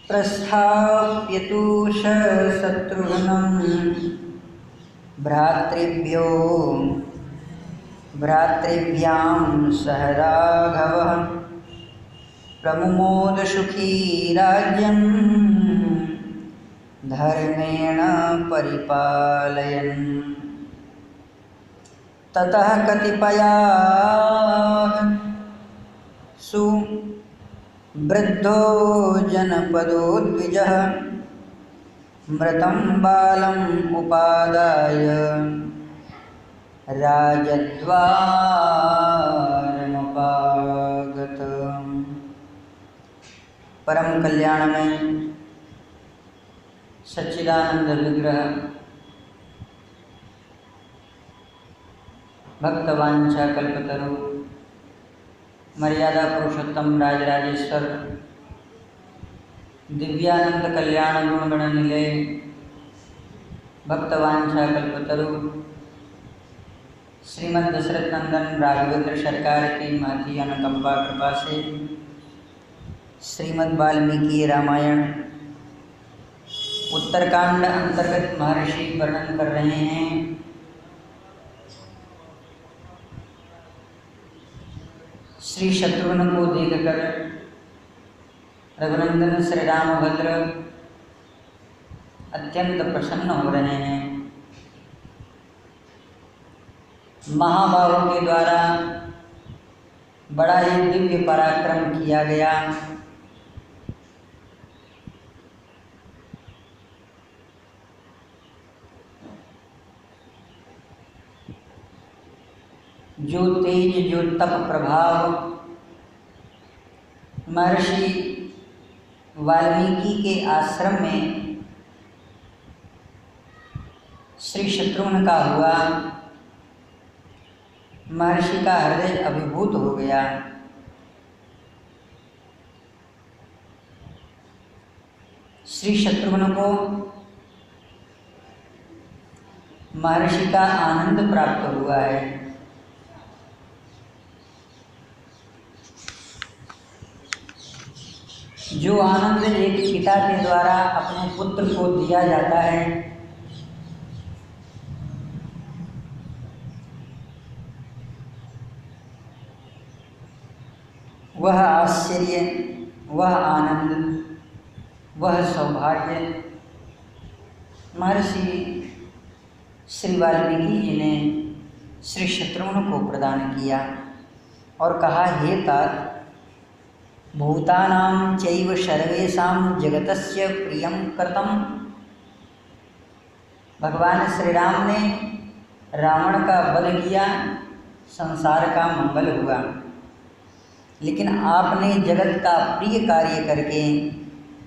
प्रस्थाप्यतु शत्रुघ्नं भ्रातृभ्यां सह राघवः प्रमुमोद सुखी राज्यं धर्मेण परिपालयन्। ततः कतिपयासु वृद्धो जनपदो द्विजः मृतं बालम् उपादाय राजद्वारमुपागत। परम कल्याणमय सच्चिदानंद विग्रह भक्तवांछा कल्पतरु मर्यादा पुरुषोत्तम राजराजेश्वर दिव्यानंद कल्याण गुणगण निलय भक्तवांछा कल्पतरु श्रीमद् दशरथ नंदन राघवेंद्र सरकार की महती अनुकंपा कृपा से श्रीमद् वाल्मीकि रामायण उत्तरकांड अंतर्गत महर्षि वर्णन कर रहे हैं। श्री शत्रुघ्न को देखकर रघुनंदन श्री रामभद्र अत्यंत प्रसन्न हो रहे हैं। महाबाहु के द्वारा बड़ा ही दिव्य पराक्रम किया गया। जो तेज जो तप प्रभाव महर्षि वाल्मीकि के आश्रम में श्री शत्रुघ्न का हुआ, महर्षि का हृदय अभिभूत हो गया। श्री शत्रुघ्न को महर्षि का आनंद प्राप्त हुआ है। जो आनंद एक पिता के द्वारा अपने पुत्र को दिया जाता है, वह आश्चर्य, वह आनंद, वह सौभाग्य महर्षि श्री वाल्मीकि जी ने श्री शत्रुघ्न को प्रदान किया और कहा, हे तात, भूतानां चैव सर्वेषां जगतस्य प्रियं कृतं। भगवान श्री राम ने रावण का वध किया, संसार का मंगल हुआ, लेकिन आपने जगत का प्रिय कार्य करके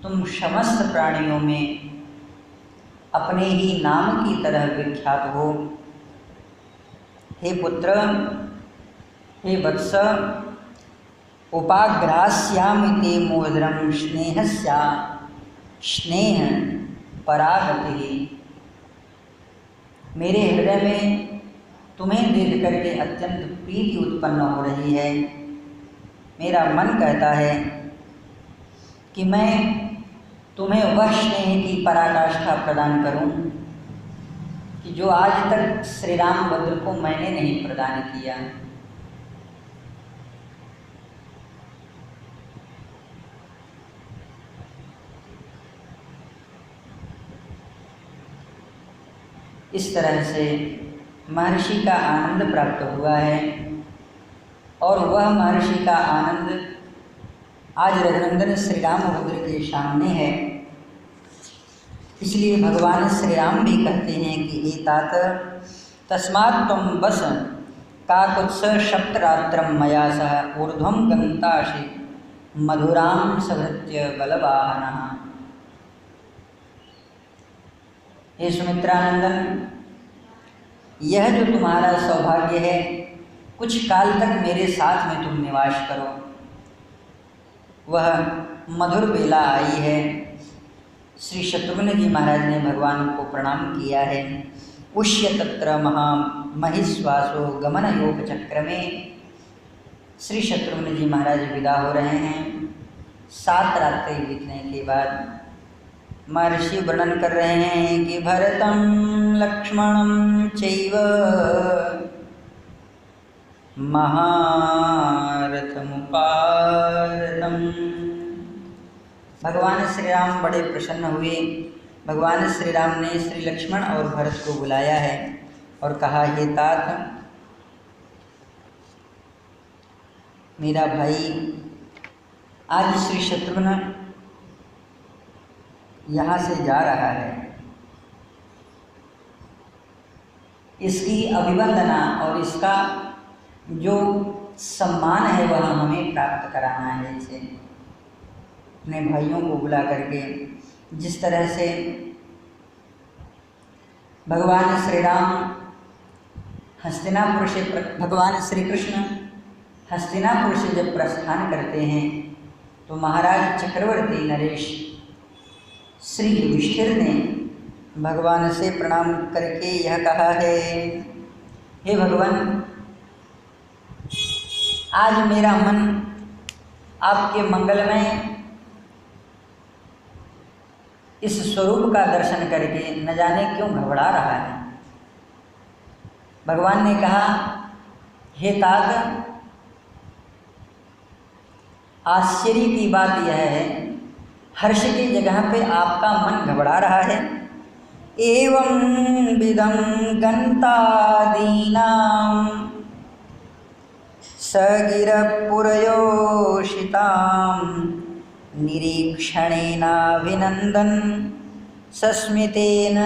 तुम समस्त प्राणियों में अपने ही नाम की तरह विख्यात हो। हे पुत्र, हे वत्स, उपाग्रास्यामि ते मोदरं स्नेहस्या स्नेह परागति। मेरे हृदय में तुम्हें देख करके अत्यंत प्रीति उत्पन्न हो रही है। मेरा मन कहता है कि मैं तुम्हें वह स्नेह की पराकाष्ठा प्रदान करूं कि जो आज तक श्री रामभद्र को मैंने नहीं प्रदान किया। इस तरह से महर्षि का आनंद प्राप्त हुआ है और वह महर्षि का आनंद आज रघुनंदन श्री रामभद्र के सामने है। इसलिए भगवान श्री राम भी कहते हैं कि एतात तस्मात् त्वं बस काकुत्स सप्तरात्रं मया सह ऊर्ध्वं गन्तासि मधुरां सभृत्य बलवाहनः। हे सुमित्रानंदन, यह जो तुम्हारा सौभाग्य है, कुछ काल तक मेरे साथ में तुम निवास करो। वह मधुर बेला आई है। श्री शत्रुघ्न जी महाराज ने भगवान को प्रणाम किया है। उष्य तत्र महिश्वासो गमन योग चक्र में श्री शत्रुघ्न जी महाराज विदा हो रहे हैं। 7 रात्रि बीतने के बाद महर्षि वर्णन कर रहे हैं कि भरतं लक्ष्मणं चैव महारथमुपागतं। भगवान श्री राम बड़े प्रसन्न हुए। भगवान श्री राम ने श्री लक्ष्मण और भरत को बुलाया है और कहा, हे तात, मेरा भाई आज श्री शत्रुघ्न यहाँ से जा रहा है, इसकी अभिवंदना और इसका जो सम्मान है वह हमें प्राप्त कराना है। इसे अपने भाइयों को बुला करके जिस तरह से भगवान श्री राम हस्तिनापुर से भगवान श्री कृष्ण हस्तिनापुर से जब प्रस्थान करते हैं तो महाराज चक्रवर्ती नरेश श्री युधिष्ठिर ने भगवान से प्रणाम करके यह कहा है, हे भगवान, आज मेरा मन आपके मंगलमय इस स्वरूप का दर्शन करके न जाने क्यों घबरा रहा है। भगवान ने कहा, हे तात, आश्चर्य की बात यह है, हर्ष की जगह पे आपका मन घबरा रहा है। एवं विदं गन्तादीनां सगिरपुरयोषितां निरीक्षणेनाभिनन्दन् सस्मितेन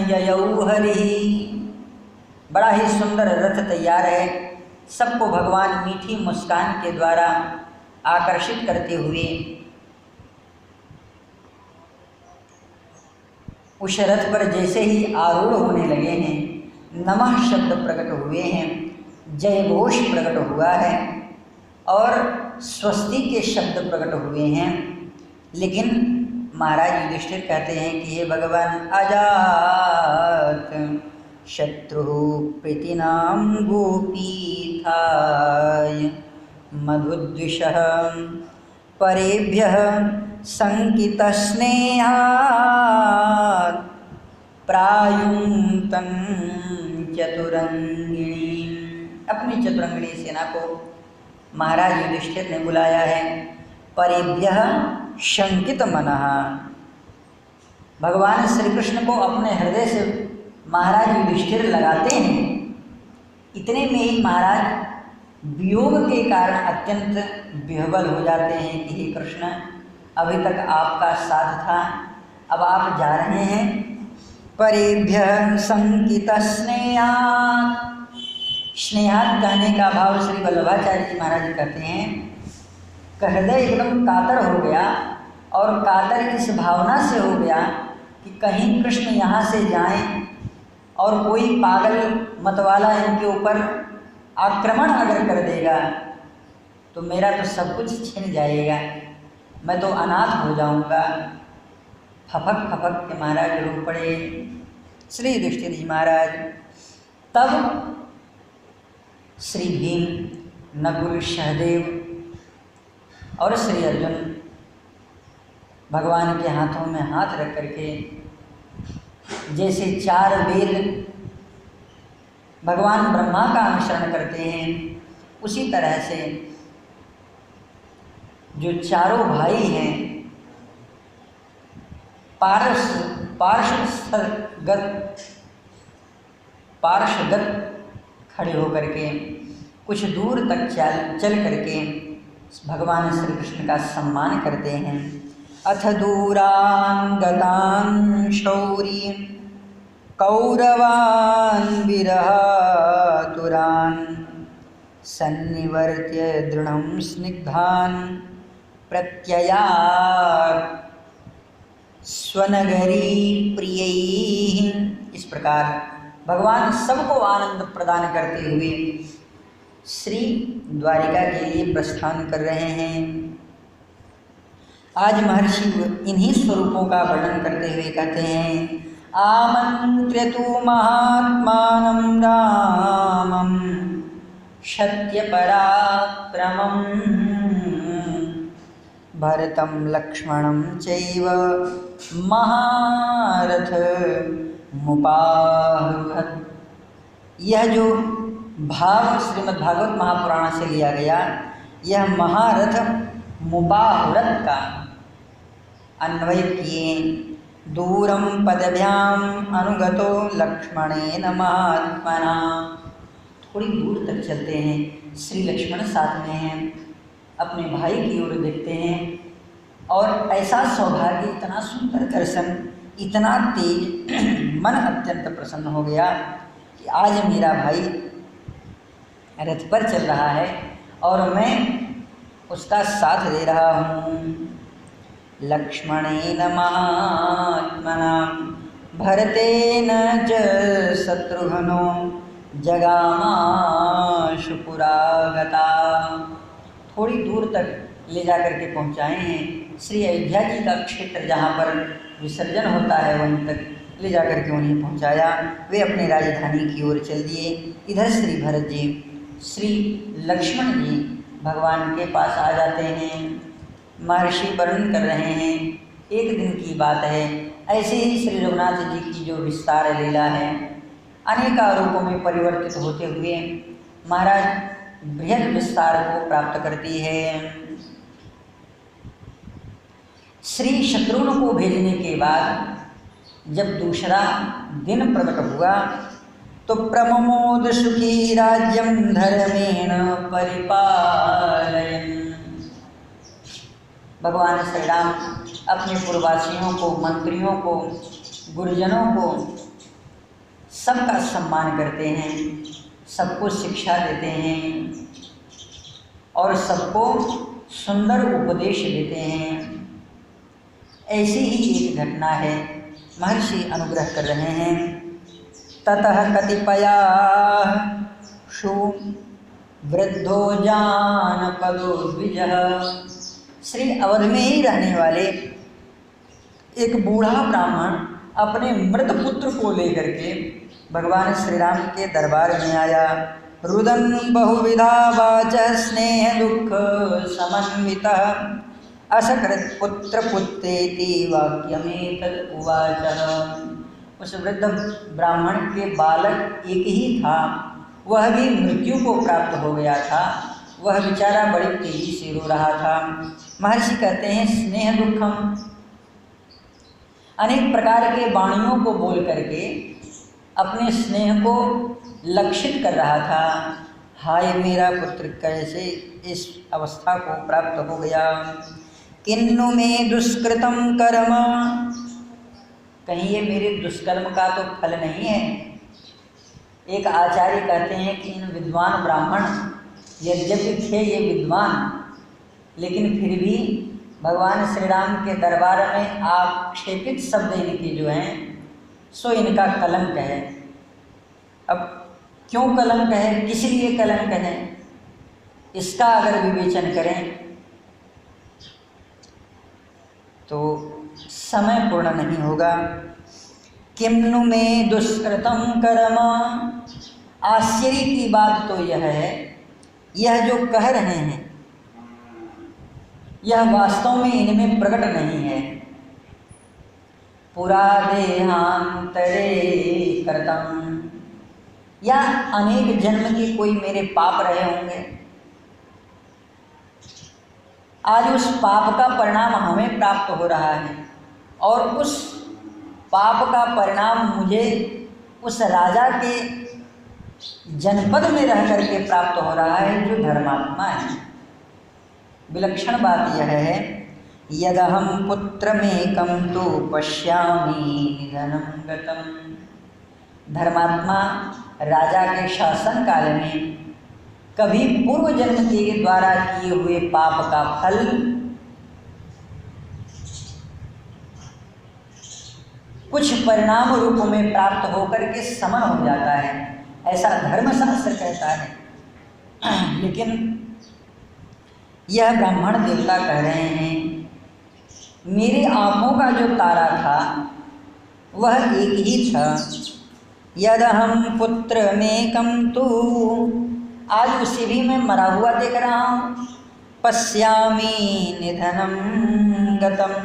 ययौ हरिः। बड़ा ही सुंदर रथ तैयार है। सबको भगवान मीठी मुस्कान के द्वारा आकर्षित करते हुए उस रथ पर जैसे ही आरूढ़ होने लगे हैं, नमः शब्द प्रकट हुए हैं, जय घोष प्रकट हुआ है और स्वस्ति के शब्द प्रकट हुए हैं। लेकिन महाराज युधिष्ठिर कहते हैं कि हे भगवान, अजात शत्रु प्रीतिनाम गोपीथाय मधुद्विषः परेभ्यः संकितस्नेहात् प्रायुंतं चतुरंगिणी। अपनी चतुरंगिणी सेना को महाराज युधिष्ठिर ने बुलाया है। परेभ्यः शंकित मनः, भगवान श्री कृष्ण को अपने हृदय से महाराज युधिष्ठिर लगाते हैं। इतने में ही महाराज वियोग के कारण अत्यंत विह्वल हो जाते हैं कि हे कृष्ण, अभी तक आपका साथ था, अब आप जा रहे हैं। परेभ्यः संकित स्नेहात्, स्नेहात् कहने का भाव श्री वल्लभाचार्य जी महाराज कहते हैं कि हृदय एकदम कातर हो गया और कातर इस भावना से हो गया कि कहीं कृष्ण यहाँ से जाएं और कोई पागल मतवाला इनके ऊपर आक्रमण अगर कर देगा तो मेरा तो सब कुछ छिन जाएगा, मैं तो अनाथ हो जाऊंगा। फपक फपक के महाराज रो पड़े श्री युधिष्ठिर जी महाराज। तब श्री भीम, नकुल, सहदेव और श्री अर्जुन भगवान के हाथों में हाथ रख करके जैसे 4 वेद भगवान ब्रह्मा का अनुसरण करते हैं, उसी तरह से जो चारों भाई हैं पार्षदगत खड़े होकर के कुछ दूर तक चल करके भगवान श्री कृष्ण का सम्मान करते हैं। अथ दूरान् गतान् शौरी कौरवान् विरहातुरान् सन्निवर्त्य दृढ़ं स्निग्धान् प्रत्ययात् स्वनगरी प्रियैः। इस प्रकार भगवान सबको आनंद प्रदान करते हुए श्री द्वारिका के लिए प्रस्थान कर रहे हैं। आज महर्षि इन्हीं स्वरूपों का वर्णन करते हुए कहते हैं, आमन्त्र्य तु महात्मानं रामं सत्यपराक्रमं भरतं लक्ष्मणं चैव महारथ मुपारुहत्। यह जो भाव श्रीमद् भागवत महापुराण से लिया गया, यह महारथ मुपाहुरत का अन्वय किए। दूरम पदभ्याम अनुगतो लक्ष्मणेन महात्मना। थोड़ी दूर तक चलते हैं, श्री लक्ष्मण साथ में हैं, अपने भाई की ओर देखते हैं और ऐसा सौभाग्य, इतना सुंदर दर्शन, इतना तेज, मन अत्यंत प्रसन्न हो गया कि आज मेरा भाई रथ पर चल रहा है और मैं उसका साथ दे रहा हूँ। लक्ष्मणेन महात्मना भरतेन च शत्रुघ्नो जगामाशु पुरागता। थोड़ी दूर तक ले जा कर के पहुँचाए हैं। श्री अयोध्या जी का क्षेत्र जहाँ पर विसर्जन होता है वहीं तक ले जा कर के उन्हें पहुँचाया। वे अपनी राजधानी की ओर चल दिए। इधर श्री भरत जी, श्री लक्ष्मण जी भगवान के पास आ जाते हैं। महर्षि वर्णन कर रहे हैं, एक दिन की बात है, ऐसे ही श्री रघुनाथ जी की जो विस्तार लीला है, अनेक रूपों में परिवर्तित होते हुए महाराज बृहद विस्तार को प्राप्त करती है। श्री शत्रुघ्न को भेजने के बाद जब दूसरा दिन प्रकट हुआ तो प्रमोद सुखी राज्यम धर्मेण परिपालयन्। भगवान श्री राम अपने पूर्ववासियों को, मंत्रियों को, गुरुजनों को सबका सम्मान करते हैं, सबको शिक्षा देते हैं और सबको सुंदर उपदेश देते हैं। ऐसी ही एक घटना है, महर्षि अनुग्रह कर रहे हैं। ततः कतिपया शु वृद्धो जानपदो द्विजः। श्री अवध में ही रहने वाले एक बूढ़ा ब्राह्मण अपने मृत पुत्र को लेकर के भगवान श्री राम के दरबार में आया। रुदन बहुविधा वाच स्नेह दुख समन्वितः असकृत पुत्र पुत्रेति वाक्यमेतद् उवाच। उस वृद्ध ब्राह्मण के बालक एक ही था, वह भी मृत्यु को प्राप्त हो गया था। वह बेचारा बड़ी तेजी से रो रहा था। महर्षि कहते हैं स्नेह दुखम, अनेक प्रकार के वाणियों को बोल करके अपने स्नेह को लक्षित कर रहा था। हाय मेरा पुत्र कैसे इस अवस्था को प्राप्त हो गया। किन्नु में दुष्कृतम कर्म, कहीं ये मेरे दुष्कर्म का तो फल नहीं है। एक आचार्य कहते हैं कि इन विद्वान ब्राह्मण यद्यपि थे ये विद्वान, लेकिन फिर भी भगवान श्री राम के दरबार में आक्षेपित शब्द इनके जो हैं सो इनका कलंक है। अब क्यों कलंक है, किस लिए कलंक है, इसका अगर विवेचन करें तो समय पूर्ण नहीं होगा। किम्नु में दुष्कृतम कर्म, आश्चर्य की बात तो यह है, यह जो कह रहे हैं यह वास्तव में इनमें प्रकट नहीं है। पुरा देहांतरे कृतम, या अनेक जन्म के कोई मेरे पाप रहे होंगे, आज उस पाप का परिणाम हमें प्राप्त हो रहा है और उस पाप का परिणाम मुझे उस राजा के जनपद में रह करके प्राप्त हो रहा है जो धर्मात्मा है। विलक्षण बात यह है, यदहम पुत्रमेकं तु पश्यामि निधनं गतम्। धर्मात्मा राजा के शासन काल में कभी पूर्व जन्म के द्वारा किए हुए पाप का फल कुछ परिणाम रूप में प्राप्त होकर के समन हो जाता है, ऐसा धर्मशास्त्र कहता है। लेकिन यह ब्राह्मण देवता कह रहे हैं मेरी आँखों का जो तारा था वह एक ही था। यदहम पुत्रमेकं तु, आज उसे भी मैं मरा हुआ देख रहा हूँ। पश्यामि निधनं गतम्।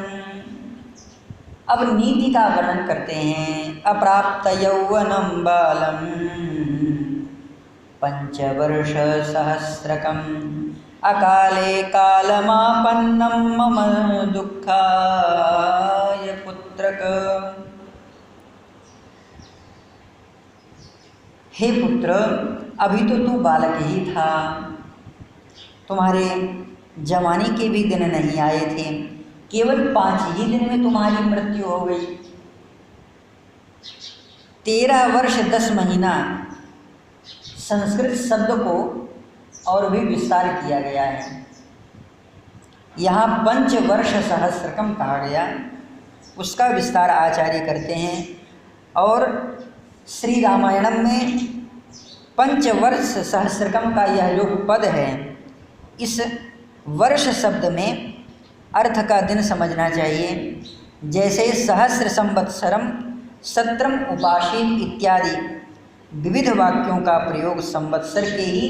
अब नीति का वर्णन करते हैं। अप्राप्त यौवनं बालं पंचवर्ष सहस्रकम् अकाले कालमापन्नं मम दुःखाय पुत्रक। हे पुत्र, अभी तो तू बालक ही था, तुम्हारे जवानी के भी दिन नहीं आए थे, केवल 5 ही दिन में तुम्हारी मृत्यु हो गई। 13 वर्ष 10 महीना संस्कृत शब्द को और भी विस्तार किया गया है। यहाँ पंचवर्ष सहस्रकम कहा गया, उसका विस्तार आचार्य करते हैं। और श्री रामायणम में पंचवर्ष सहस्रकम का यह जो पद है, इस वर्ष शब्द में अर्थ का दिन समझना चाहिए। जैसे सहस्र संवत्सरम सत्रम उपासीत इत्यादि विविध वाक्यों का प्रयोग संवत्सर के ही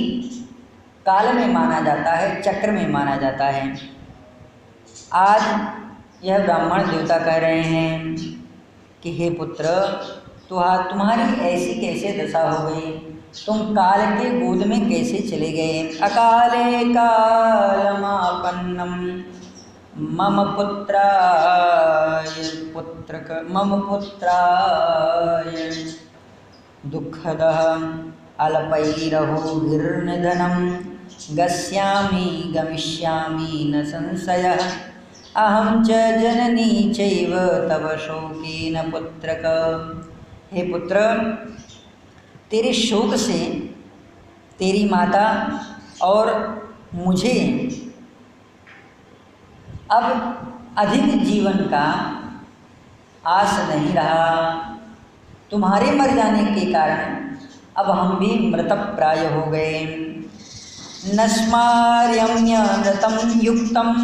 काल में माना जाता है, चक्र में माना जाता है। आज यह ब्राह्मण देवता कह रहे हैं कि हे पुत्र, तुम्हारी ऐसी कैसे दशा हो गई, तुम काल के गोद में कैसे चले गए। अकाले कालमापन्नम मम पुत्राय दुःखदः अल्पैरहोभिर्निधनं गमिष्यामि न संशयः अहं च जननी चैव तव शोकेन पुत्रक। हे पुत्र, तेरे शोक से तेरी माता और मुझे अब अधिक जीवन का आस नहीं रहा। तुम्हारे मर जाने के कारण अब हम भी मृतप्राय हो गए। न स्मार्यम्यनृतं युक्तं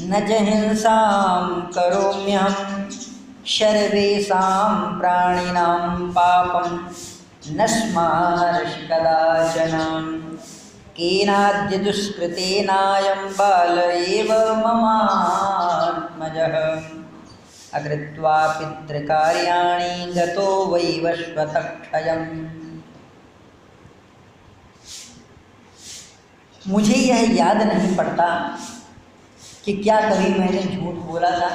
न च हिंसां करोम्यहं सर्वेषां प्राणिनां पापं न स्मार्षि कदाचन। केनाद्य दुष्कृतेनायं बाल एव ममात्मजः अकृत्वा पितृकार्याणि गतो वैवस्वतक्षयम्। मुझे यह याद नहीं पड़ता कि क्या कभी मैंने झूठ बोला था,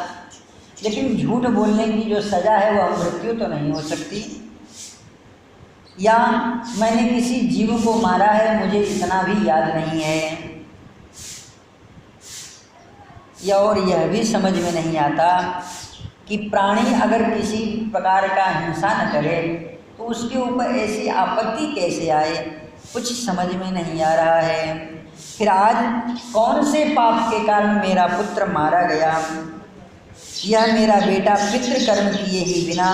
लेकिन झूठ बोलने की जो सज़ा है वह मृत्यु तो नहीं हो सकती, या मैंने किसी जीव को मारा है, मुझे इतना भी याद नहीं है। और यह भी समझ में नहीं आता कि प्राणी अगर किसी प्रकार का हिंसा न करे तो उसके ऊपर ऐसी आपत्ति कैसे आए, कुछ समझ में नहीं आ रहा है। फिर आज कौन से पाप के कारण मेरा पुत्र मारा गया। यह मेरा बेटा पितृकर्म किए ही बिना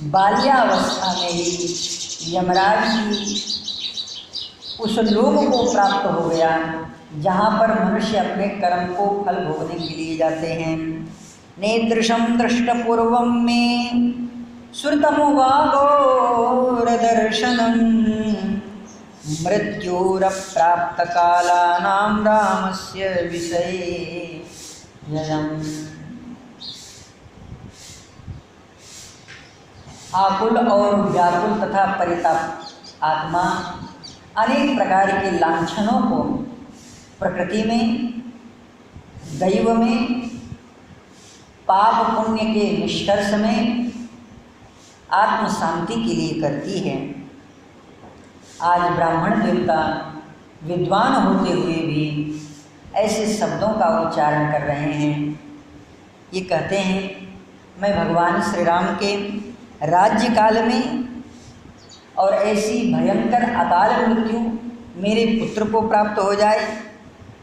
बाल्यावस्था में ही यमराज की उस लोक को प्राप्त हो गया जहाँ पर मनुष्य अपने कर्म को फल भोगने के लिए जाते हैं। नेदृशं दृष्टपूर्वं मे श्रुतमुवाघोरदर्शनं मृत्युरप्राप्तकालानां रामस्य विषये ययम्। आकुल और व्याकुल तथा परिताप आत्मा अनेक प्रकार के लांछनों को प्रकृति में, दैव में, पाप पुण्य के निष्कर्ष में आत्म शांति के लिए करती है। आज ब्राह्मण देवता विद्वान होते हुए भी ऐसे शब्दों का उच्चारण कर रहे हैं। ये कहते हैं, मैं भगवान श्री राम के राज्य काल में और ऐसी भयंकर अकाल मृत्यु मेरे पुत्र को प्राप्त हो जाए,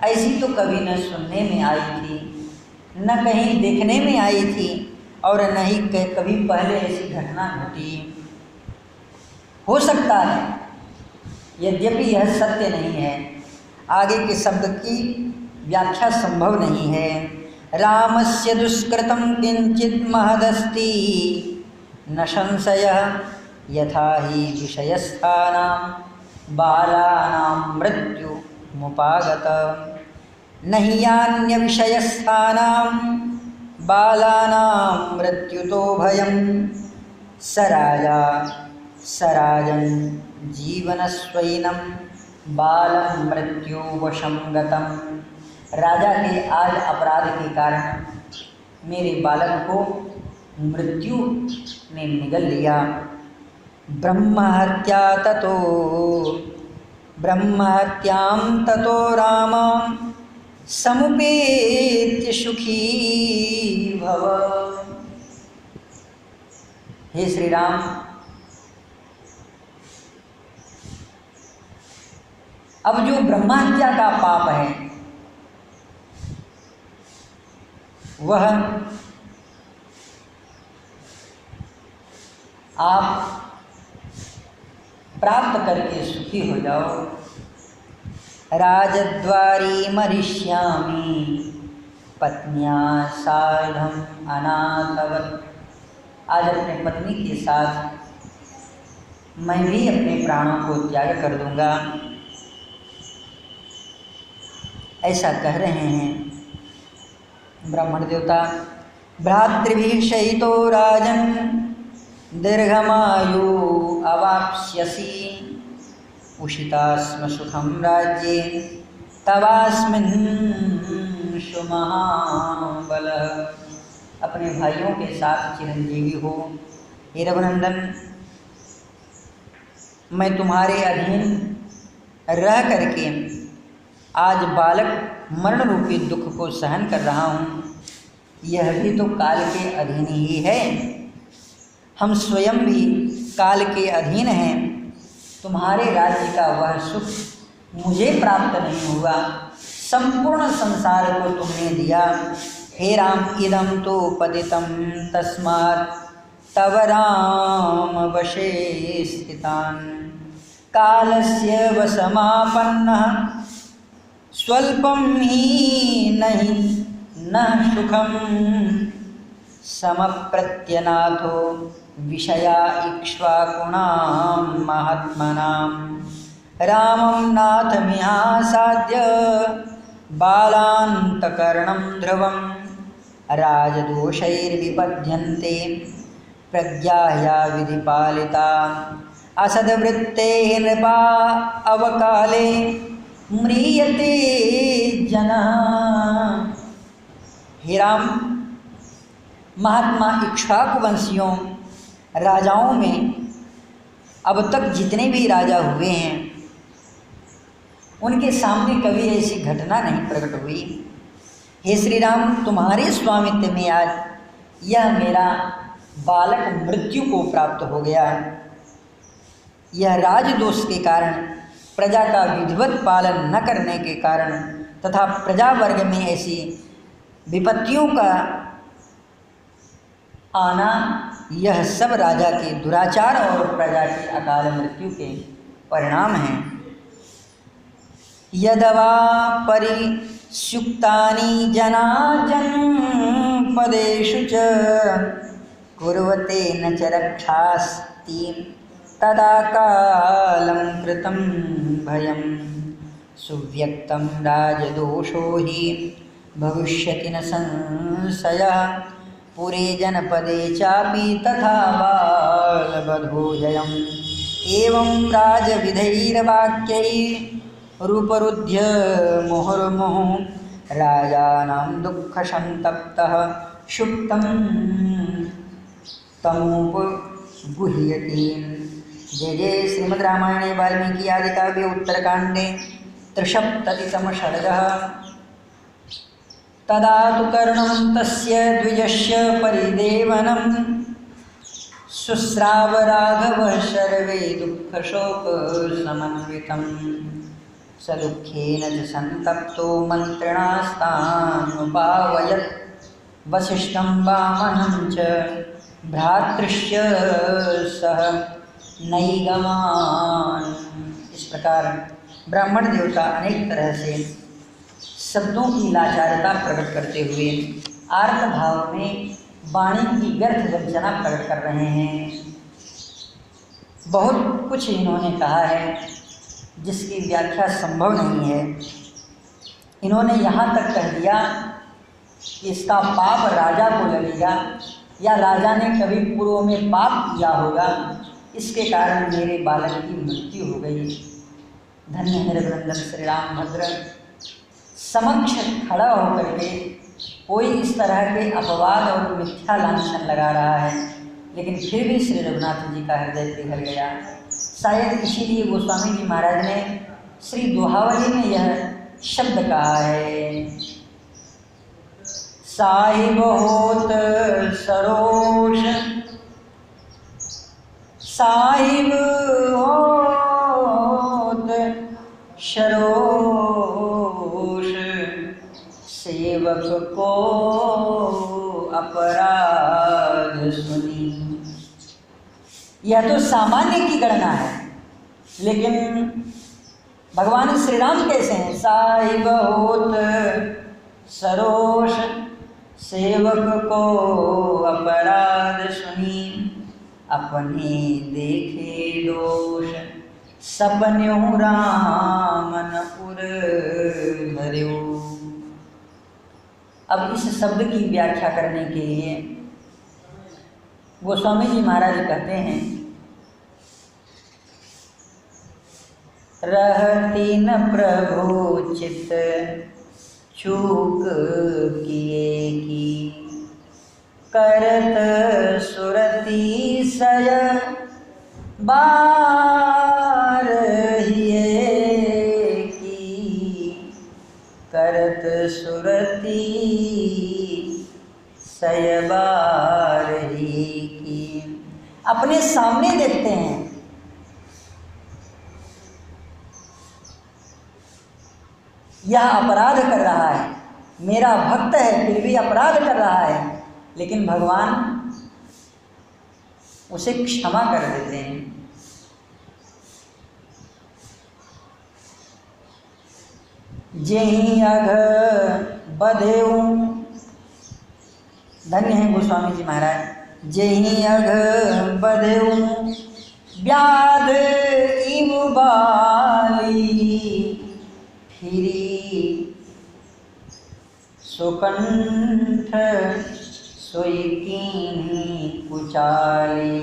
ऐसी तो कभी न सुनने में आई थी, न कहीं देखने में आई थी, और न ही कभी पहले ऐसी घटना घटी। हो सकता है, यद्यपि यह सत्य नहीं है, आगे के शब्द की व्याख्या संभव नहीं है। रामस्य दुष्कृतं किंचित महदस्ति न संशयः यथा हि विषयस्थानां बालानां मृत्युमुपागतम्। नह्यान्य विषयस्थानां बालानां मृत्युतो भयं स राजा सराजन जीवनस्वैनं बालं मृत्युवशं गतम। राजा के आज अपराध के कारण मेरे बालक को मृत्यु ने निगल लिया। ब्रह्महत्यां ततो राम समुपेत्य सुखी भव। हे श्री राम, अब जो ब्रह्महत्या का पाप है वह आप प्राप्त करके सुखी हो जाओ। राजद्वारी मरिष्यामि पत्न्या सार्धम अनाथवत्। आज अपने पत्नी के साथ मैं भी अपने प्राणों को त्याग कर दूंगा, ऐसा कह रहे हैं ब्राह्मण देवता। भ्रातृभिः सहितो राजन् दीर्घमायु अवाप्स्यसि उषितास्म सुखं राज्ये तवास्मिन् महाबलः। अपने भाइयों के साथ चिरंजीवी हो। हे रघुनंदन, मैं तुम्हारे अधीन रह करके आज बालक मरण रूपी दुख को सहन कर रहा हूँ। यह भी तो काल के अधीन ही है। हम स्वयं भी काल के अधीन हैं। तुम्हारे राज्य का वह सुख मुझे प्राप्त नहीं हुआ, संपूर्ण संसार को तुमने दिया। हे राम, इदं तो पतितं तस्मात् तव राम वशे स्थितान् कालस्य वशमापन्नः स्वल्पं हि नहि न सुखं समप्रत्यनाथो विषया इक्ष्वाकुणां महात्मनां रामं नाथमिहासाद्य बालान्तकर्णं ध्रुवं राजदोषैर्विपद्यन्ते प्रज्ञाया विधिपालिता असद्वृत्तेः नृपा अवकाले म्रियते जनः। हे राम, महात्मा इक्ष्वाकु वंशियों राजाओं में अब तक जितने भी राजा हुए हैं उनके सामने कभी ऐसी घटना नहीं प्रकट हुई। हे श्री राम, तुम्हारे स्वामित्व में आज यह मेरा बालक मृत्यु को प्राप्त हो गया। यह राजदोष के कारण, प्रजा का विधिवत पालन न करने के कारण तथा प्रजा वर्ग में ऐसी विपत्तियों का आना, यह सब राजा के दुराचार और प्रजा की अकाल मृत्यु के परिणाम हैं। यदवा परिस्युक्तानि जना जनपदेषु च कुर्वते न च रक्षास्ति तदा कालं कृतं भयं सुव्यक्तं राजदोषो हि भविष्यति न संशयः पुरे जनपदे चापि तथा बालवधूयम्। एवं राजविधैर्वाक्यैरुपरुध्य मुहुर्मुहुः राजानां दुःखसन्तप्तः सुप्तं तमुपगुह्यति। जय जय श्रीमद् रामायणे वाल्मीकि आदि काव्ये उत्तरकांडे 73तमः सर्गः। तदा तु कर्णं तस्य द्विजस्य परिदेवनं शुश्राव राघवः सर्वे दुःखशोकसमन्वितं स दुःखेन च सन्तप्तो मन्त्रिणास्तामुपावयत् वसिष्ठं वामनं च भ्रातृश्च सह नैगमान्। इस प्रकार ब्राह्मण देवता अनेक तरह से शब्दों की लाचारता प्रकट करते हुए आर्त भाव में वाणी की व्यर्थ वंचना प्रकट कर रहे हैं। बहुत कुछ इन्होंने कहा है जिसकी व्याख्या संभव नहीं है। इन्होंने यहाँ तक कह दिया कि इसका पाप राजा को लगेगा, या राजा ने कभी पूर्व में पाप किया होगा, इसके कारण मेरे बालक की मृत्यु हो गई। धन्य है रघुनंदन श्री रामभद्र समक्ष खड़ा होकर के कोई इस तरह के अपवाद और मिथ्या लांछन लगा रहा है, लेकिन फिर भी श्री रघुनाथ जी का हृदय पिघल गया। शायद इसीलिए गोस्वामी जी महाराज ने श्री दोहावली में यह शब्द कहा है, साहिब होत सरोष, साहिब होत सरोष, सेवक को अपराध सुनी। यह तो सामान्य की गणना है, लेकिन भगवान श्री राम कैसे हैं? साहिब होत सरोष, सेवक को अपराध सुनी, अपने देखे दोष, सपन्यों रामन उर भर्यो। अब इस शब्द की व्याख्या करने के लिए गोस्वामी जी महाराज कहते हैं, रहती न प्रभु चित चूक किए की, करत सुरती सय बार हिए की, करत सुरती सय बार ही की। अपने सामने देखते हैं, यह अपराध कर रहा है, मेरा भक्त है फिर भी अपराध कर रहा है, लेकिन भगवान उसे क्षमा कर देते हैं। जेहि अघ बधेऊ, धन्य है गोस्वामी जी महाराज, जेहि अघ बधेऊ व्याध इव बाली, फिरी सुकंठ सोई कीन्ही कुचाली।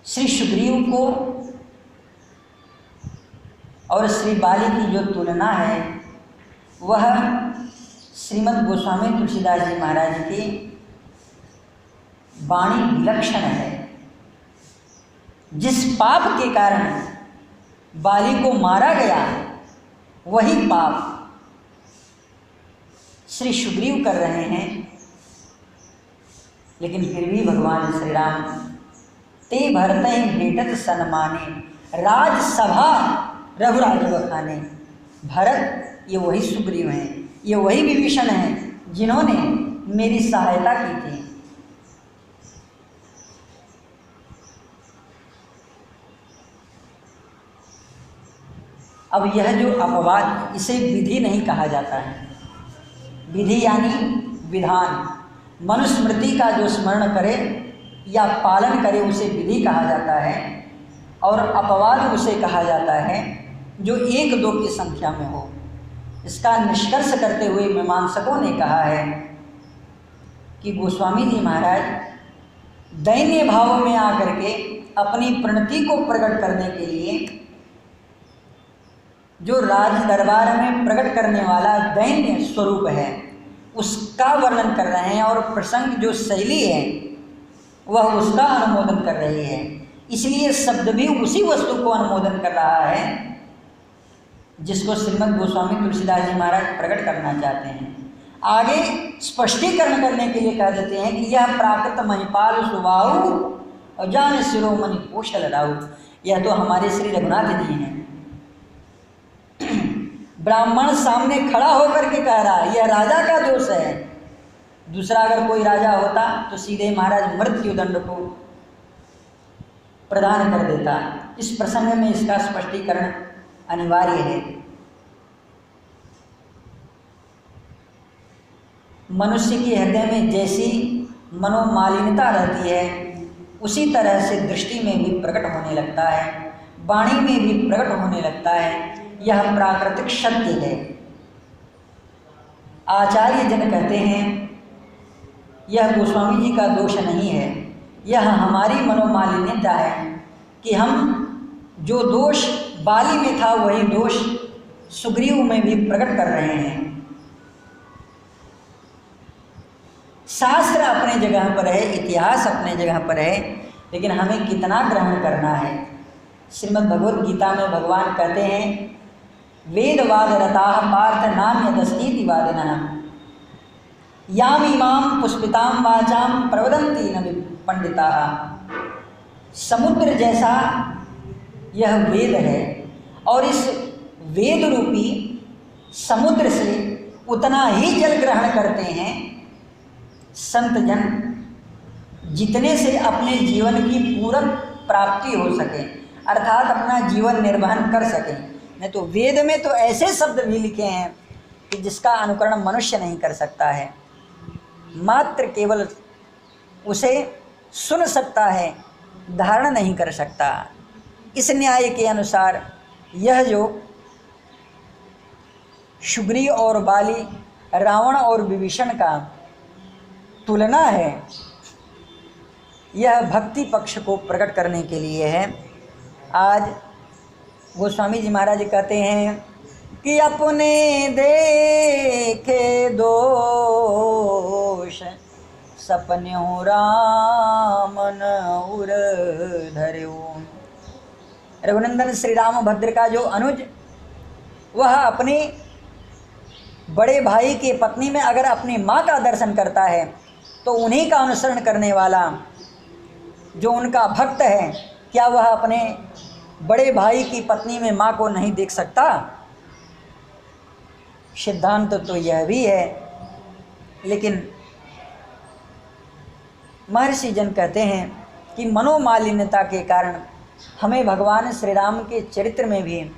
श्री सुग्रीव को और श्री बाली की जो तुलना है वह श्रीमद् गोस्वामी तुलसीदास जी महाराज की वाणी विलक्षण है। जिस पाप के कारण बाली को मारा गया वही पाप श्री सुग्रीव कर रहे हैं, लेकिन फिर भी भगवान श्री राम ते भरते भेटत सन्माने, राजसभा रघुराज बखाने। भरत ये वही सुग्रीव हैं, ये वही विभीषण हैं जिन्होंने मेरी सहायता की थी। अब यह जो अपवाद, इसे विधि नहीं कहा जाता है। विधि यानी विधान, मनुस्मृति का जो स्मरण करे या पालन करे उसे विधि कहा जाता है, और अपवाद उसे कहा जाता है जो एक दो की संख्या में हो। इसका निष्कर्ष करते हुए मीमांसकों ने कहा है कि गोस्वामी जी महाराज दैन्य भाव में आकर के अपनी प्रणति को प्रकट करने के लिए जो राज दरबार में प्रकट करने वाला दैन्य स्वरूप है उसका वर्णन कर रहे हैं, और प्रसंग जो शैली है वह उसका अनुमोदन कर रही है। इसलिए शब्द भी उसी वस्तु को अनुमोदन कर रहा है जिसको श्रीमद् गोस्वामी तुलसीदास जी महाराज प्रकट करना चाहते हैं। आगे स्पष्टीकरण करने के लिए कह देते हैं कि यह प्राकृत महिपाल सुबाहु और जान शिरोमणि कौशल राहु। यह तो हमारे श्री रघुनाथ जी हैं। ब्राह्मण सामने खड़ा होकर के कह रहा है यह राजा का दोष है। दूसरा अगर कोई राजा होता तो सीधे महाराज मृत्यु दंड को प्रदान कर देता। इस प्रसंग में इसका स्पष्टीकरण अनिवार्य है। मनुष्य के हृदय में जैसी मनोमालिन्यता रहती है उसी तरह से दृष्टि में भी प्रकट होने लगता है, वाणी में भी प्रकट होने लगता है। यह प्राकृतिक सत्य है। आचार्य जन कहते हैं यह गोस्वामी जी का दोष नहीं है, यह हमारी मनोमालिन्यता है कि हम जो दोष बाली में था वही दोष सुग्रीव में भी प्रकट कर रहे हैं। शास्त्र अपने जगह पर है, इतिहास अपने जगह पर है, लेकिन हमें कितना ग्रहण करना है। श्रीमद् भगवद गीता में भगवान कहते हैं वेदवाद रताः पार्थ नान्यदस्तीति वादिनः याम इमाम पुष्पिताम वाचाम प्रवदन्ति न पंडिताः। समुद्र जैसा यह वेद है और इस वेद रूपी समुद्र से उतना ही जल ग्रहण करते हैं संत जन जितने से अपने जीवन की पूर्ण प्राप्ति हो सके, अर्थात अपना जीवन निर्वहन कर सके। नहीं तो वेद में तो ऐसे शब्द भी लिखे हैं कि जिसका अनुकरण मनुष्य नहीं कर सकता है, मात्र केवल उसे सुन सकता है, धारण नहीं कर सकता। इस न्याय के अनुसार यह जो सुग्रीव और बाली, रावण और विभीषण का तुलना है, यह भक्ति पक्ष को प्रकट करने के लिए है। आज गोस्वामी जी महाराज कहते हैं कि अपने देखे दोष सपन्यों रामन उर धर्यो। रघुनंदन श्री रामभद्र का जो अनुज, वह अपने बड़े भाई के पत्नी में अगर अपनी माँ का दर्शन करता है तो उन्हीं का अनुसरण करने वाला जो उनका भक्त है, क्या वह अपने बड़े भाई की पत्नी में माँ को नहीं देख सकता? सिद्धांत तो यह भी है, लेकिन महर्षि जन कहते हैं कि मनोमालिन्यता के कारण हमें भगवान श्री राम के चरित्र में भी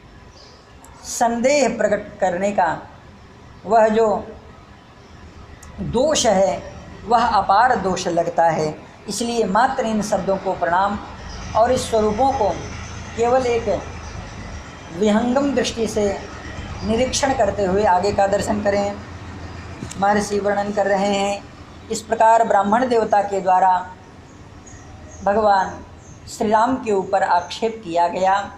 संदेह प्रकट करने का वह जो दोष है वह अपार दोष लगता है। इसलिए मात्र इन शब्दों को प्रणाम और इस स्वरूपों को केवल एक विहंगम दृष्टि से निरीक्षण करते हुए आगे का दर्शन करें। महर्षि वर्णन कर रहे हैं, इस प्रकार ब्राह्मण देवता के द्वारा भगवान श्री राम के ऊपर आक्षेप किया गया,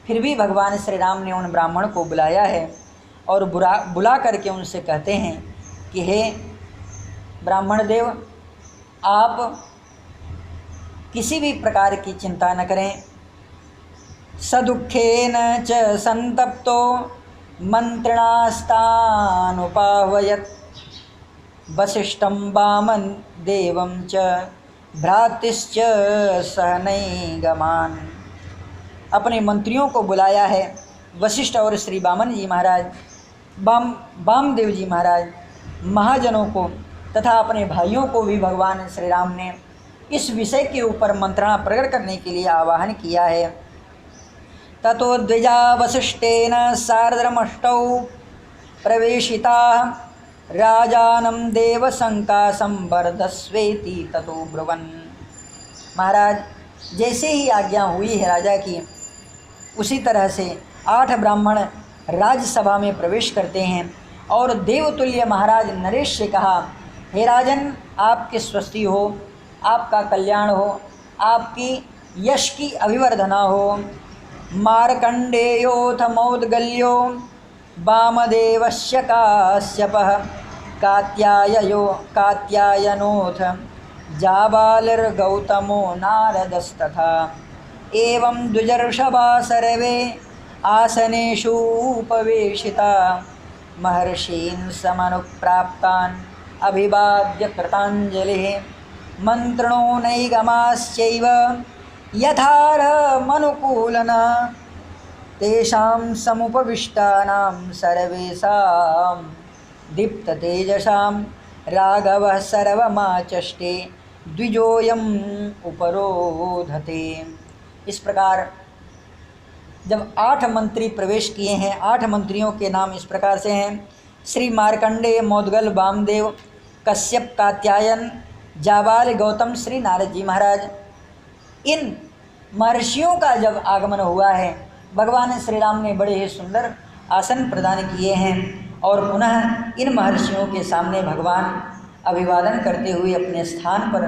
फिर भी भगवान श्री राम ने उन ब्राह्मण को बुलाया है और बुला करके उनसे कहते हैं कि हे ब्राह्मण देव, आप किसी भी प्रकार की चिंता न करें। सदुखेन च संतप्तो मंत्रणास्तानुपावयत् वसिष्ठं वामन देवं च भ्रातिश्च सहनैगमान। अपने मंत्रियों को बुलाया है, वशिष्ठ और श्री वामन जी महाराज, वामदेव जी महाराज, महाजनों को तथा अपने भाइयों को भी भगवान श्री राम ने इस विषय के ऊपर मंत्रणा प्रकट करने के लिए आवाहन किया है। ततो द्विजा वसिष्ठेन सार्धमष्टौ प्रवेशिता राजानं देवसंकाशं वर्धस्वेति ततो ब्रुवन्। महाराज, जैसे ही आज्ञा हुई है राजा की, उसी तरह से 8 ब्राह्मण राज्यसभा में प्रवेश करते हैं और देवतुल्य महाराज नरेश से कहा, हे राजन, आपकी स्वस्ति हो, आपका कल्याण हो, आपकी यश की अभिवर्धना हो। मार्कंडेयोथ मौद्गल्यो वामदेवस्य काश्यपः कात्यायनोथ जाबालिर्गौतमो नारदस्तथा एवं द्विजर्षभा सर्वे आसनेषु उपवेशिता महर्षीन् समनुप्राप्तान् अभिवाद्य कृताञ्जलिः मंत्रणो नैगमाश्चैव यथारमनुकूलन तेषां समुपविष्टानां सर्वेषां दीप्ततेजसां राघवः सर्वमाचष्टे द्विजोऽयम् उपरोधते। इस प्रकार जब 8 मंत्री प्रवेश किए हैं, 8 मंत्रियों के नाम इस प्रकार से हैं, श्री मार्कंडेय, मौद्गल, वामदेव, कश्यप, कात्यायन, जाबाल, गौतम, श्री नारद जी महाराज। इन महर्षियों का जब आगमन हुआ है, भगवान श्री राम ने बड़े ही सुंदर आसन प्रदान किए हैं और पुनः इन महर्षियों के सामने भगवान अभिवादन करते हुए अपने स्थान पर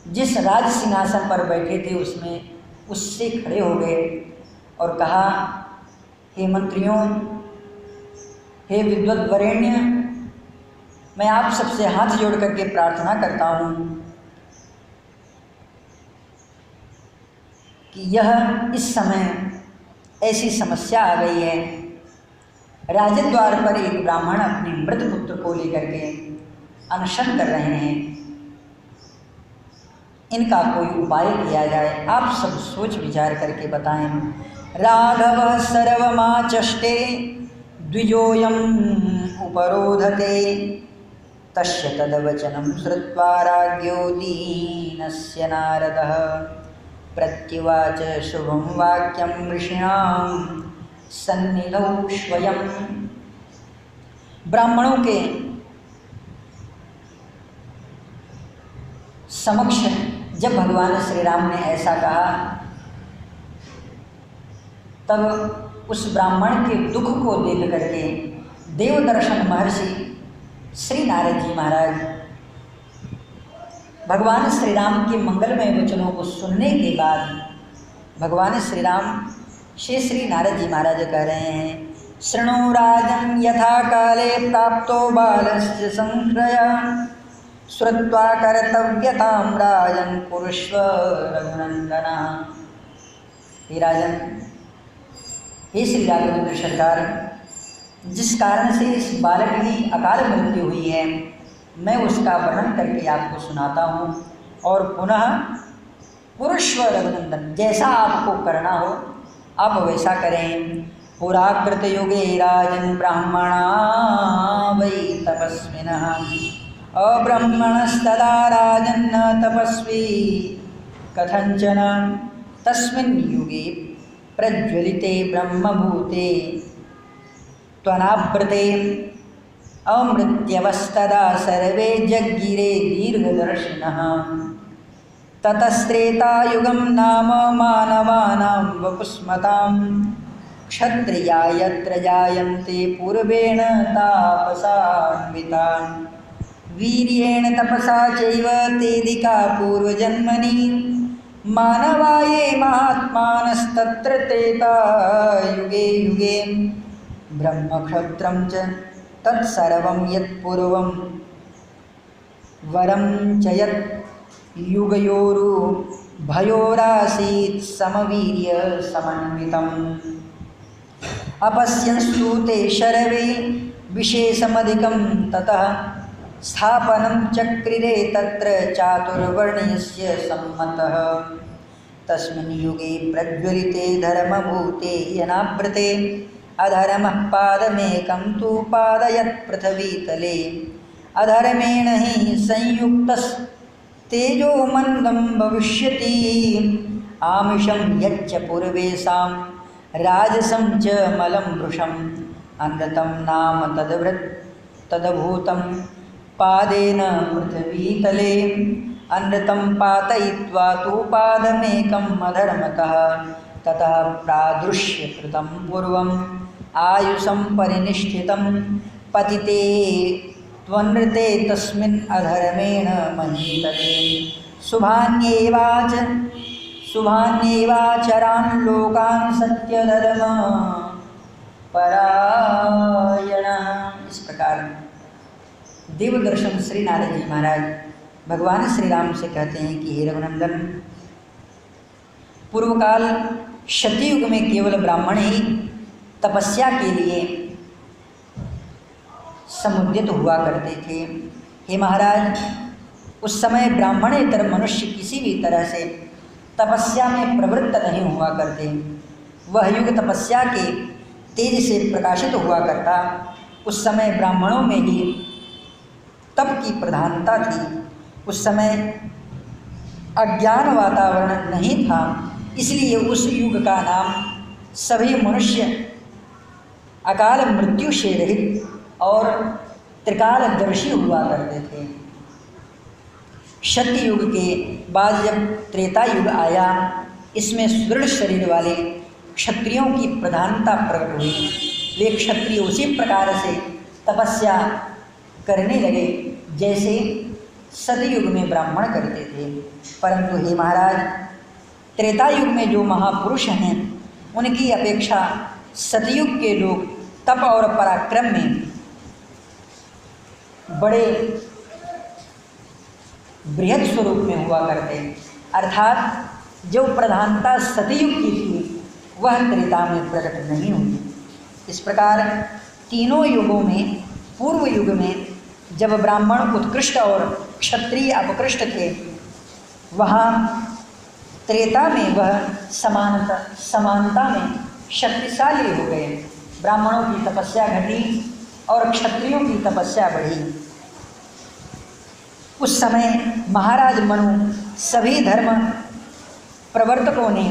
जिस राज सिंहासन पर बैठे थे उससे खड़े हो गए और कहा, हे मंत्रियों, हे विद्वत वरेण्य, मैं आप सबसे हाथ जोड़ करके प्रार्थना करता हूँ कि यह इस समय ऐसी समस्या आ गई है, राजद्वार पर एक ब्राह्मण अपने मृत पुत्र को लेकर के अनशन कर रहे हैं, इनका कोई उपाय किया जाए, आप सब सोच विचार करके बताएं। राघव सर्वमाचष्टे द्विजोयम उपरोधते तस्य तदवचनं श्रुत्वा राज्ञो दीनस्य नारदः प्रत्युवाच शुभं वाक्यं ऋषीणां सन्निधौ स्वयं। ब्राह्मणों के समक्ष जब भगवान श्री राम ने ऐसा कहा, तब उस ब्राह्मण के दुख को देख करके देवदर्शन महर्षि श्री नारद जी महाराज भगवान श्री राम के मंगलमय वचनों को सुनने के बाद भगवान श्री राम श्री नारद जी महाराज कह रहे हैं, शृणु राजन् यथा काले प्राप्तो बालस्य संश्रया श्रुत्वा कर्तव्यतां राजन् कुरुष्व रघुनंदना। हे राजन, हे श्री राघवेंद्र सरकार, जिस कारण से इस बालक की अकाल मृत्यु हुई है, मैं उसका वर्णन करके आपको सुनाता हूँ और पुनः पुरुष्व रघुनंदन, जैसा आपको करना हो आप वैसा करें। पुराकृत युगे राजन् ब्राह्मणा वै तपस्विनः अब्राह्मणस्तदा राजन् न तपस्वी कथंचन तस्मिन् युगे प्रज्वलिते ब्रह्मभूते त्वनावृते अमृत्यवस्तदा सर्वे जज्ञिरे दीर्घदर्शिनः ततस्त्रेतायुगं नाम मानवानां वपुस्मतां क्षत्रिया यत्र जायन्ते पूर्वेण तापसान्विता वीर्येण तपसा चैव तेदिका पूर्वजन्मनि मानवा ये महात्मानस्तत्र त्रेता युगे युगे ब्रह्मक्षत्रं च तत्सर्वं यत्पूर्वं वरं च यत् युगयोरुभयोरासीत् समवीर्य समन्वितम् अपश्यंस्तु ते शर्वे विशेषमधिकं ततः स्थापनं चक्रिरे तत्र चातुर्वर्ण्यस्य सम्मतः तस्मिन् युगे प्रज्वलिते धर्मभूते यनावृते अधर्मः पादमेकं तु पादयत् पृथ्वीतले अधर्मेण हि संयुक्तस्तेजो मन्दं भविष्यति आमिषं यच्च पूर्वेषां राजसं च मलं वृषम् अनृतं नाम तदभूतं पादेन पृथ्वीतले अनृतं पातयित्वा तु पादमेकम् अधर्मतः ततः प्रादृश्यकृतं पूर्वम् आयुषं परिनिष्ठितं पतिते त्वनृते तस्मिन् अधर्मेण महीतले शुभान्येवाचरान् लोकान् सत्यधर्म परायणः। इस प्रकार देवदर्शन श्री नारद जी महाराज भगवान श्री राम से कहते हैं कि हे रघुनंदन, पूर्वकाल सतयुग में केवल ब्राह्मण ही तपस्या के लिए समुद्यत हुआ करते थे। हे महाराज, उस समय ब्राह्मणेतर मनुष्य किसी भी तरह से तपस्या में प्रवृत्त नहीं हुआ करते। वह युग तपस्या के तेज से प्रकाशित हुआ करता। उस समय ब्राह्मणों में ही तप की प्रधानता थी। उस समय अज्ञान वातावरण नहीं था, इसलिए उस युग का नाम सभी मनुष्य अकाल मृत्यु से रहित और त्रिकालदर्शी हुआ करते थे। सत्य युग के बाद जब त्रेता युग आया, इसमें सुदृढ़ शरीर वाले क्षत्रियों की प्रधानता प्रकट हुई। वे क्षत्रिय उसी प्रकार से तपस्या करने लगे जैसे सतयुग में ब्राह्मण करते थे। परंतु हे महाराज, त्रेता युग में जो महापुरुष हैं उनकी अपेक्षा सतयुग के लोग तप और पराक्रम में बड़े बृहद स्वरूप में हुआ करते। अर्थात जो प्रधानता सतयुग की थी वह त्रेता में प्रकट नहीं हुई। इस प्रकार तीनों युगों में, पूर्व युग में जब ब्राह्मण उत्कृष्ट और क्षत्रिय अपकृष्ट थे, वहाँ त्रेता में वह समानता में शक्तिशाली हो गए। ब्राह्मणों की तपस्या घटी और क्षत्रियों की तपस्या बढ़ी। उस समय महाराज मनु सभी धर्म प्रवर्तकों ने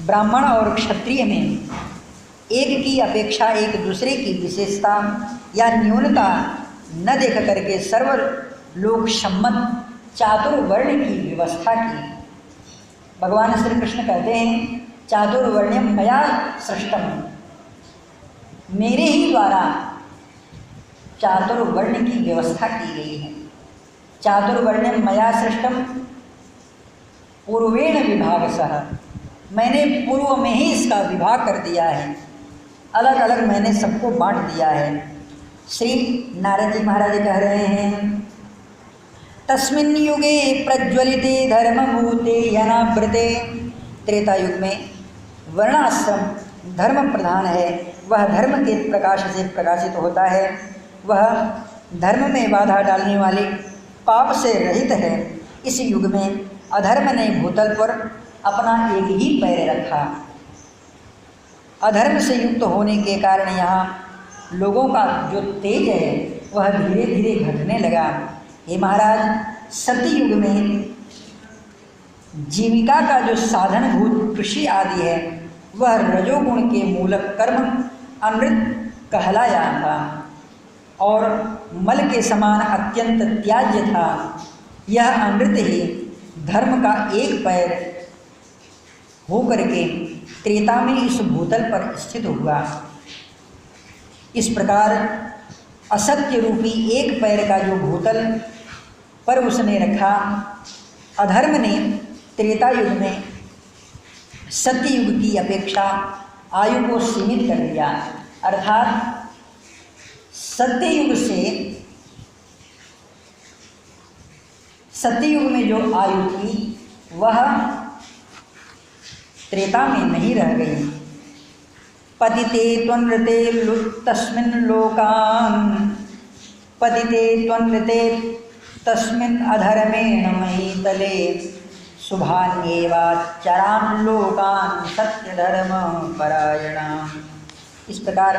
ब्राह्मण और क्षत्रिय में एक की अपेक्षा एक दूसरे की विशेषता या न्यूनता न देख करके सर्वलोक सम्मत चातुर्वर्ण की व्यवस्था की। भगवान श्री कृष्ण कहते हैं, चातुर्वर्ण्यम मया सृष्टम, मेरे ही द्वारा चातुर्वर्ण की व्यवस्था की गई है। चातुर्वर्ण्यम मया सृष्टम पूर्वेण विभागशः, मैंने पूर्व में ही इसका विभाग कर दिया है, अलग अलग मैंने सबको बांट दिया है। श्री नारद जी महाराज कह रहे हैं, तस्मिन् युगे प्रज्वलिते धर्मभूते यनावृते, त्रेता युग में वर्णाश्रम धर्म प्रधान है, वह धर्म के प्रकाश से प्रकाशित होता है, वह धर्म में बाधा डालने वाले पाप से रहित है। इस युग में अधर्म ने भूतल पर अपना एक ही पैर रखा। अधर्म से युक्त होने के कारण यहाँ लोगों का जो तेज है वह धीरे धीरे घटने लगा। हे महाराज, सतयुग में जीविका का जो साधनभूत कृषि आदि है वह रजोगुण के मूलक कर्म अमृत कहलाया था और मल के समान अत्यंत त्याज्य था। यह अमृत ही धर्म का एक पैर होकर के त्रेता में इस भूतल पर स्थित हुआ। इस प्रकार असत्य रूपी एक पैर का जो भूतल पर उसने रखा, अधर्म ने त्रेता युग में सत्य युग की अपेक्षा आयु को सीमित कर दिया। अर्थात सत्ययुग में जो आयु थी वह त्रेता में नहीं रह गई। पतिते त्वनृते तस्मिन् लोकान्, पतिते त्वनृते तस्मिन् अधर्मेण महीतले, शुभान्येवाचरान् लोकान् सत्य धर्म परायणाम्। इस प्रकार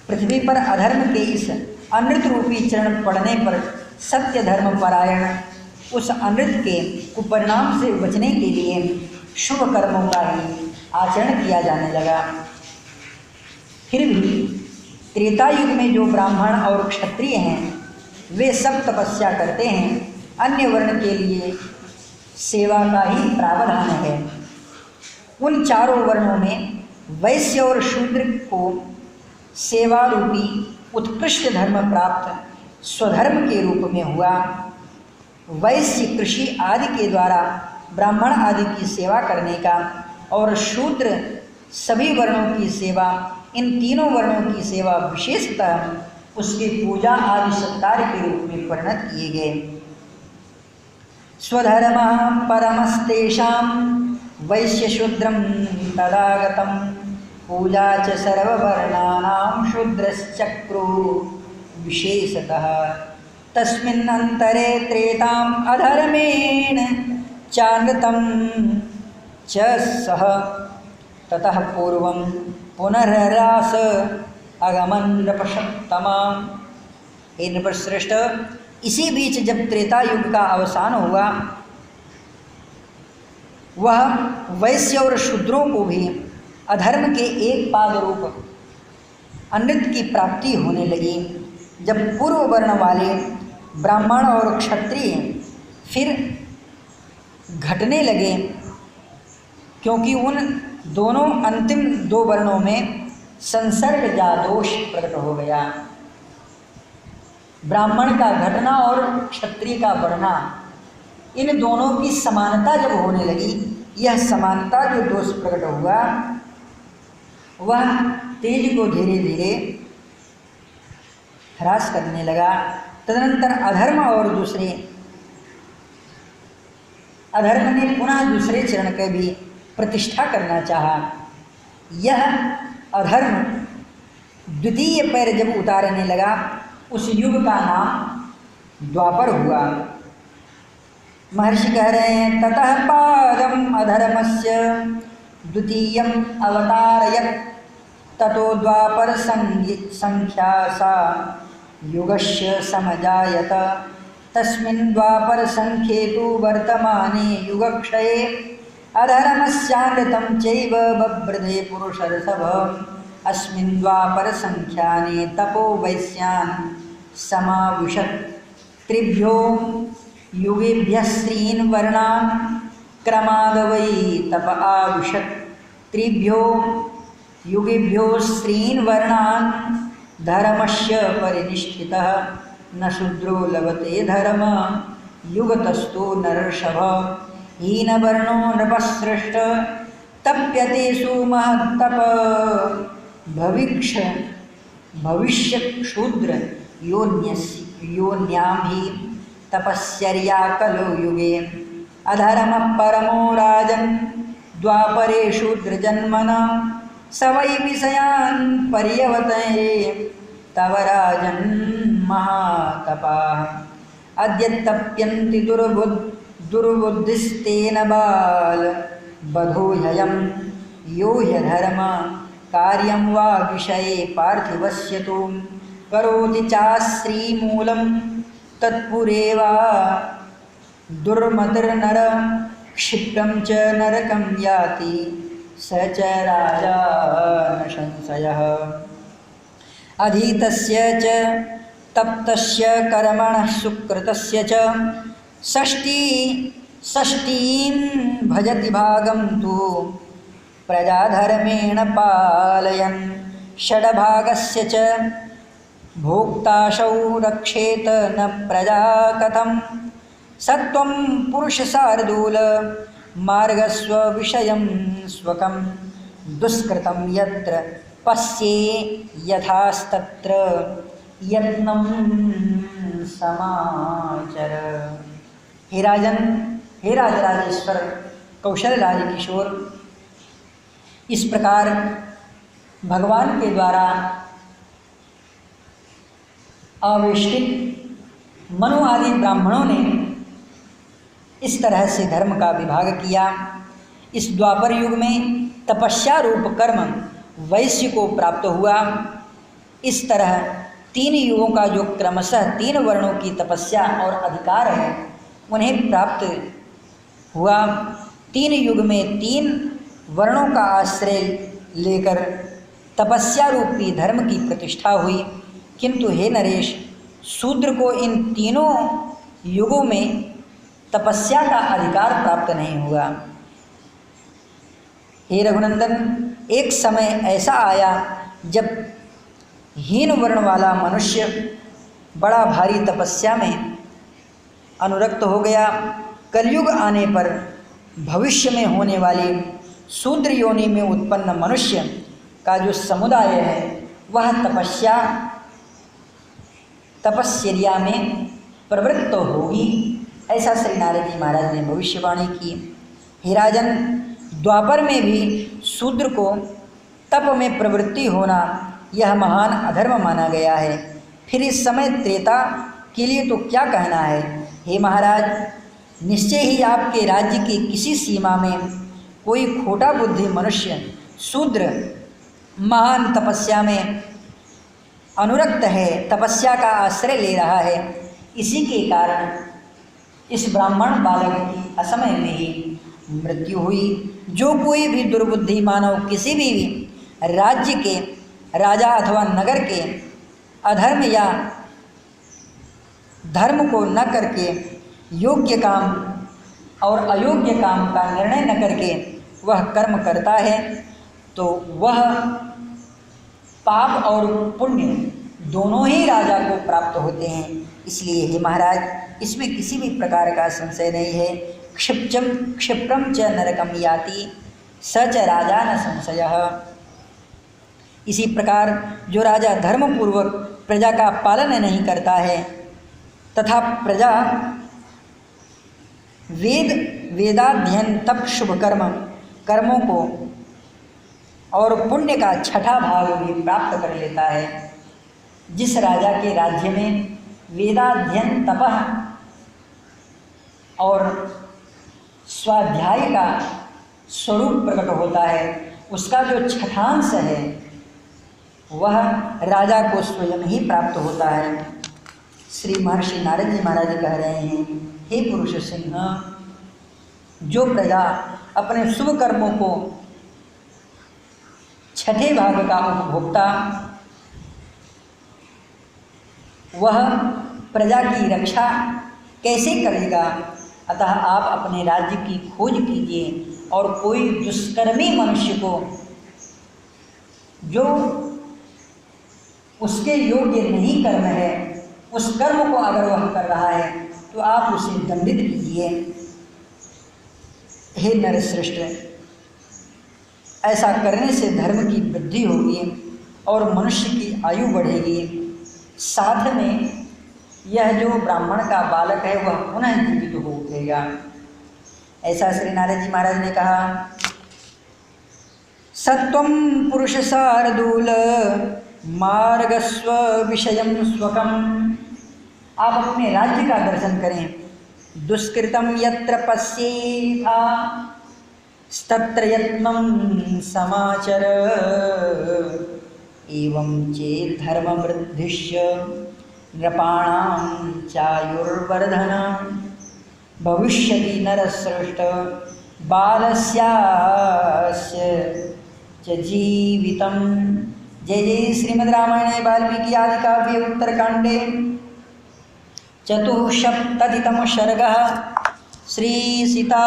पृथ्वी पर अधर्म के इस अमृत रूपी चरण पड़ने पर सत्य धर्म परायण उस अमृत के कुपरिणाम से बचने के लिए शुभ कर्मों का ही आचरण किया जाने लगा। फिर भी त्रेता युग में जो ब्राह्मण और क्षत्रिय हैं वे सब तपस्या करते हैं। अन्य वर्ण के लिए सेवा का ही प्रावधान है। उन चारों वर्णों में वैश्य और शूद्र को सेवा रूपी उत्कृष्ट धर्म प्राप्त स्वधर्म के रूप में हुआ। वैश्य कृषि आदि के द्वारा ब्राह्मण आदि की सेवा करने का और शूद्र सभी वर्णों की सेवा, इन तीनों वर्णों की सेवा विशेषतः उसकी पूजा आदि सत्कार के रूप में परिणत किए गए। स्वधर्म परमस्तेषां वैश्य शूद्रम तदागतम, पूजा च सर्ववर्णानां शूद्रश्चक्रो विशेषतः, तस्मिन्नन्तरे त्रेताम् अधर्मेण चानृतं च सह, ततः पूर्वं पुनर्रास अगमन नृपसत्तमां। हे नृपश्रेष्ठ, इसी बीच जब त्रेता युग का अवसान हुआ, वह वैश्य और शूद्रों को भी अधर्म के एक पाद रूप अमृत की प्राप्ति होने लगी। जब पूर्व वर्ण वाले ब्राह्मण और क्षत्रिय फिर घटने लगे, क्योंकि उन दोनों अंतिम दो वर्णों में संसर्ग जा दोष प्रकट हो गया। ब्राह्मण का घटना और क्षत्रिय का बढ़ना, इन दोनों की समानता जब होने लगी, यह समानता जो दोष प्रकट हुआ वह तेज को धीरे धीरे ह्रास करने लगा। तदनंतर अधर्म और दूसरे अधर्म ने पुनः दूसरे चरण के भी प्रतिष्ठा करना चाहा। यह अधर्म द्वितीय पैर जब उतारने लगा, उस युग का नाम द्वापर हुआ। महर्षि कह रहे हैं, ततः पादम अधर्मस्य द्वितीयम अवतारयत् ततो द्वापर संख्या सा युगस्य समजायत तस्मिन् द्वापर संख्ये तु वर्तमाने युगक्षये अधर्मस्यानृतं चैव बभ्रदे पुरुषर्षभ अस्मिन् द्वापर संख्याने तपो वैश्यान् समाविशत् त्रिभ्यो युगेभ्यः स्त्रीन् वर्णान् क्रमादवै तप आविशत् त्रिभ्यो युगेभ्यो स्त्रीन् वर्णान् धर्मस्य परिनिष्ठितः न शूद्रो लभते धर्म युगतस्तु नरर्षभ हीनवर्णो नृपसृष्ट तप्यतेषु महत्तप भविष्य शूद्र योन्यां हि तपस्यर्या कलो युगे अधर्म परमो राजन् द्वापरे शूद्रजन्मन स वै विषयान् पर्यवतये तव राजन् महातपाः अद्य तप्यन्ति दुर्बुद्धिस्तेन बाल बधोह्ययं यो ह्यधर्म कार्यं वा विषये पार्थिवस्य तु करोति चाश्रीमूलं तत्पुरेवा दुर्मतिर्नर क्षिप्रं च नरकं याति स च राजा न संशयः अधीतस्य च तप्तस्य कर्मणः सुकृतस्य च षष्ठीं भजति भागं तु प्रजाधर्मेण पालयन् षड्भागस्य च भोक्ताशौ रक्षेत न प्रजा कथं सत्वं पुरुषशार्दूल मार्गस्व विषयं स्वकं दुष्कृतं यत्र पश्ये यथास्तत्र यत्नं समाचर। हे राजन, हे राजराजेश्वर कौशल राज किशोर, इस प्रकार भगवान के द्वारा आवेष्टित मनु आदि ब्राह्मणों ने इस तरह से धर्म का विभाग किया। इस द्वापर युग में तपस्या रूप कर्म वैश्य को प्राप्त हुआ। इस तरह तीन युगों का जो क्रमशः तीन वर्णों की तपस्या और अधिकार है उन्हें प्राप्त हुआ। तीन युग में तीन वर्णों का आश्रय लेकर तपस्या रूपी धर्म की प्रतिष्ठा हुई। किंतु हे नरेश, शूद्र को इन तीनों युगों में तपस्या का अधिकार प्राप्त नहीं हुआ। हे रघुनंदन, एक समय ऐसा आया जब हीन वर्ण वाला मनुष्य बड़ा भारी तपस्या में अनुरक्त हो गया। कलयुग आने पर भविष्य में होने वाली शूद्र योनि में उत्पन्न मनुष्य का जो समुदाय है वह तपस्या में प्रवृत्त होगी, ऐसा श्री नारद जी महाराज ने भविष्यवाणी की। हे राजन, द्वापर में भी शूद्र को तप में प्रवृत्ति होना यह महान अधर्म माना गया है। फिर इस समय त्रेता के लिए तो क्या कहना है। हे महाराज, निश्चय ही आपके राज्य की किसी सीमा में कोई खोटा बुद्धि मनुष्य शूद्र महान तपस्या में अनुरक्त है, तपस्या का आश्रय ले रहा है। इसी के कारण इस ब्राह्मण बालक की असमय में ही मृत्यु हुई। जो कोई भी दुर्बुद्धि मानव किसी भी राज्य के राजा अथवा नगर के अधर्म या धर्म को न करके योग्य काम और अयोग्य काम का निर्णय न करके वह कर्म करता है तो वह पाप और पुण्य दोनों ही राजा को प्राप्त होते हैं। इसलिए हे महाराज, इसमें किसी भी प्रकार का संशय नहीं है। क्षिप्रम च नरकम याति स च राजा न संशयः। इसी प्रकार जो राजा धर्मपूर्वक प्रजा का पालन नहीं करता है तथा प्रजा वेदाध्ययन तप शुभ कर्मों को और पुण्य का छठा भाग भी प्राप्त कर लेता है। जिस राजा के राज्य में वेदाध्ययन तपः और स्वाध्याय का स्वरूप प्रकट होता है, उसका जो छठांश है वह राजा को स्वयं ही प्राप्त होता है। श्री महर्षि नारद जी महाराज कह रहे हैं, हे पुरुष सिंह, जो प्रजा अपने शुभ कर्मों को छठे भाग का उपभोक्ता, वह प्रजा की रक्षा कैसे करेगा। अतः आप अपने राज्य की खोज कीजिए और कोई दुष्कर्मी मनुष्य को, जो उसके योग्य नहीं कर्म है, उस कर्म को अगर वह कर रहा है तो आप उसे दंडित कीजिए। हे नरश्रेष्ठ, ऐसा करने से धर्म की वृद्धि होगी और मनुष्य की आयु बढ़ेगी। साथ में यह जो ब्राह्मण का बालक है वह पुनः जीवित हो उठेगा। ऐसा श्री नारद जी महाराज ने कहा। सत्वं पुरुष शार्दूल मार्गस्व विषयं स्वकम। आप अपने राज्य का दर्शन करें। दुष्कृतम यत्र पश्येथा तत्र यत्नं समाचर। एवं चेत् धर्मवृद्धिश्च नृपाणां चायुर्वर्धनं भविष्यति नरश्रेष्ठ बालस्यास्य च जीवितम्। जय जय श्रीमद् रामायणे वाल्मीकि आदि काव्ये उत्तरकांडे चतुःसप्ततितमः सर्गः। श्री सीता